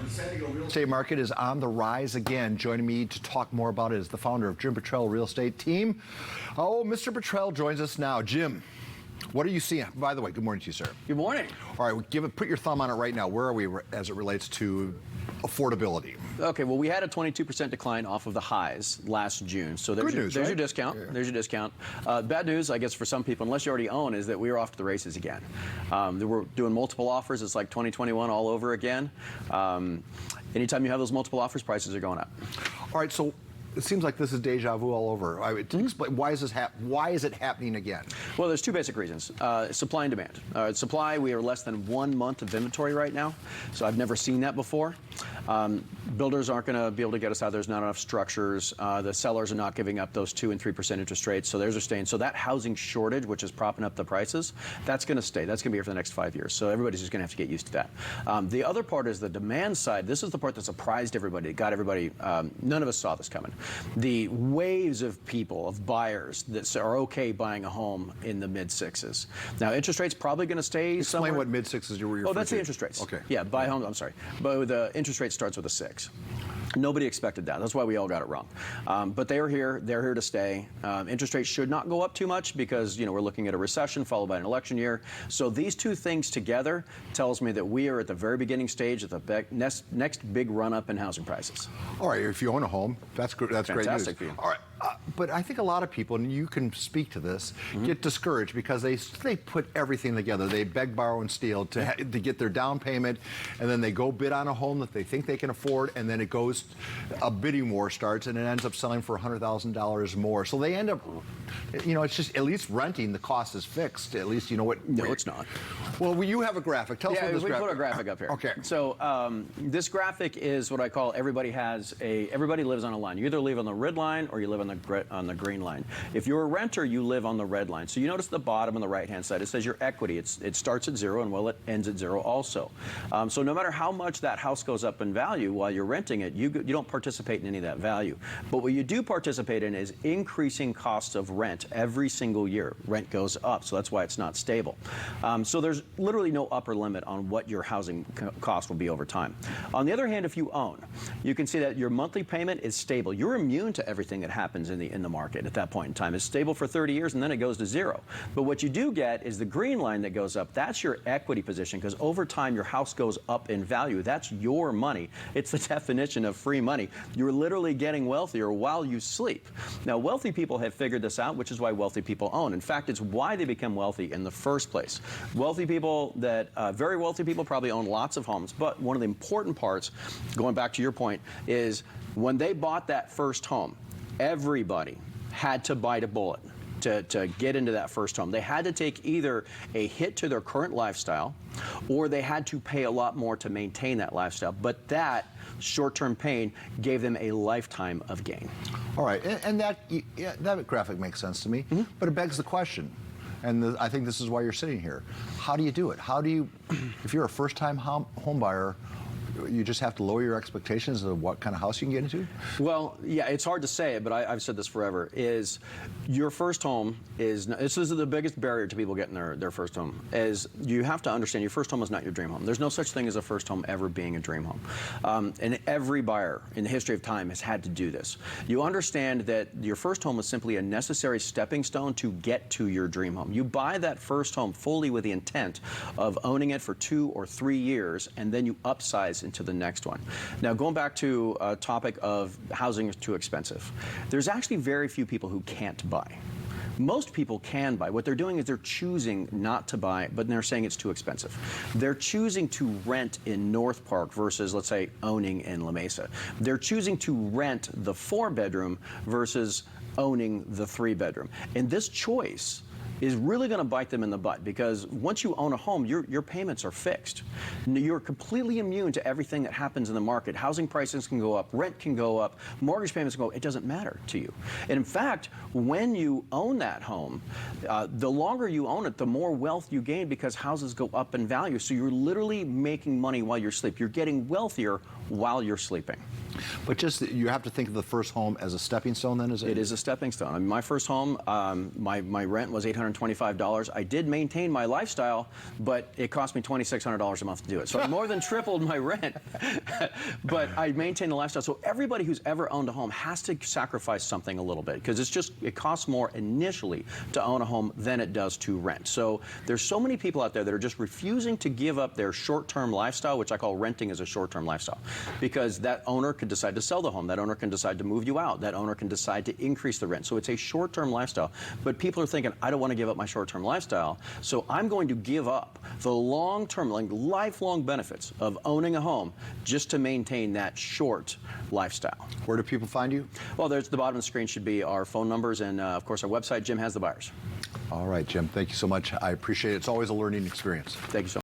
The San Diego real estate market is on the rise again. Joining me to talk more about it is the founder of Jim Bottrell Real Estate Team. Oh, Mr. Bottrell joins us now. Jim, what are you seeing? By the way, good morning to you, sir. Good morning. All right, put your thumb on it right now. Where are we as it relates to affordability? Okay, well, we had a 22% decline off of the highs last June. So there's, Good news, there's right? your discount. Yeah. There's your discount. Bad news, I guess, for some people, unless you already own, is that we are off to the races again. We're doing multiple offers. It's like 2021 all over again. Anytime you have those multiple offers, prices are going up. All right, so it seems like this is deja vu all over. Explain, why is it happening again? Well, there's two basic reasons. Supply and demand. Supply, we are less than 1 month of inventory right now, so I've never seen that before. Builders aren't going to be able to get us out. There's not enough structures. The sellers are not giving up those 2% and 3% interest rates, so theirs are staying. So that housing shortage, which is propping up the prices, that's going to stay. That's going to be here for the next 5 years. So everybody's just going to have to get used to that. The other part is the demand side. This is the part that surprised everybody. It got everybody. None of us saw this coming. The waves of people, of buyers that are okay buying a home in the mid-6s. Now, interest rates probably going to stay somewhere. Explain what mid-6s you were referring to. Oh, that's the interest rates. Okay. Yeah, buy homes, I'm sorry. But the interest rate starts with a 6. Nobody expected that. That's why we all got it wrong. But they are here. They're here to stay. Interest rates should not go up too much because, you know, we're looking at a recession followed by an election year. So these two things together tells me that we are at the very beginning stage of the next big run-up in housing prices. All right, if you own a home, that's great news. Fantastic for you. All right, but I think a lot of people, and you can speak to this, get discouraged because they put everything together. They beg, borrow, and steal to get their down payment, and then they go bid on a home that they think they can afford, and then it goes, a bidding war starts, and it ends up selling for $100,000 more. So they end up, you know, it's just, at least renting, the cost is fixed. At least you know what. No, it's not. Well, you have a graphic. Tell us what this graphic is. We put a graphic up here. Okay. So this graphic is what I call everybody lives on a line. You either live on the red line or you live on the green line. If you're a renter, you live on the red line. So you notice the bottom on the right-hand side, it says your equity. It starts at 0 and, well, it ends at 0 also. So no matter how much that house goes up in value while you're renting it, you don't participate in any of that value. But what you do participate in is increasing costs of rent every single year. Rent goes up, so that's why it's not stable. So there's literally no upper limit on what your housing cost will be over time. On the other hand, if you own, you can see that your monthly payment is stable. You're immune to everything that happens in the market at that point in time. It's stable for 30 years and then it goes to 0. But what you do get is the green line that goes up. That's your equity position, because over time your house goes up in value. That's your money. It's the definition of free money. You're literally getting wealthier while you sleep. Now, wealthy people have figured this out, which is why wealthy people own. In fact, it's why they become wealthy in the first place. Wealthy people very wealthy people probably own lots of homes, but one of the important parts, going back to your point, is when they bought that first home, everybody had to bite a bullet to get into that first home. They had to take either a hit to their current lifestyle or they had to pay a lot more to maintain that lifestyle. But that short-term pain gave them a lifetime of gain. All right, and that graphic makes sense to me, but it begs the question, and I think this is why you're sitting here. How do you do it? How do you, if you're a first-time home buyer, you just have to lower your expectations of what kind of house you can get into? Well, yeah, it's hard to say it, but I've said this forever, is your first home is, this is the biggest barrier to people getting their first home, is you have to understand your first home is not your dream home. There's no such thing as a first home ever being a dream home. And every buyer in the history of time has had to do this. You understand that your first home is simply a necessary stepping stone to get to your dream home. You buy that first home fully with the intent of owning it for 2 or 3 years, and then you upsize into the next one. Now, going back to a topic of housing is too expensive, there's actually very few people who can't buy. Most people can buy. What they're doing is they're choosing not to buy, but they're saying it's too expensive. They're choosing to rent in North Park versus, let's say, owning in La Mesa. They're choosing to rent the 4-bedroom versus owning the 3-bedroom. And this choice is really going to bite them in the butt, because once you own a home, your payments are fixed. You're completely immune to everything that happens in the market. Housing prices can go up, rent can go up, mortgage payments can go up. It doesn't matter to you. And in fact, when you own that home, the longer you own it, the more wealth you gain, because houses go up in value. So you're literally making money while you're asleep. You're getting wealthier while you're sleeping. But just you have to think of the first home as a stepping stone. Then is it? It is a stepping stone. I mean, my first home, my rent was $825. I did maintain my lifestyle, but it cost me $2,600 a month to do it. So I more than tripled my rent, but I maintained the lifestyle. So everybody who's ever owned a home has to sacrifice something a little bit, because it costs more initially to own a home than it does to rent. So there's so many people out there that are just refusing to give up their short-term lifestyle, which I call renting as a short-term lifestyle, because that owner could decide to sell the home. That owner can decide to move you out. That owner can decide to increase the rent. So it's a short-term lifestyle. But people are thinking, I don't want to give up my short-term lifestyle, so I'm going to give up the long-term, like lifelong benefits of owning a home just to maintain that short lifestyle. Where do people find you? Well, there's the bottom of the screen should be our phone numbers and, of course, our website. Jim has the buyers. All right, Jim. Thank you so much. I appreciate it. It's always a learning experience. Thank you so much.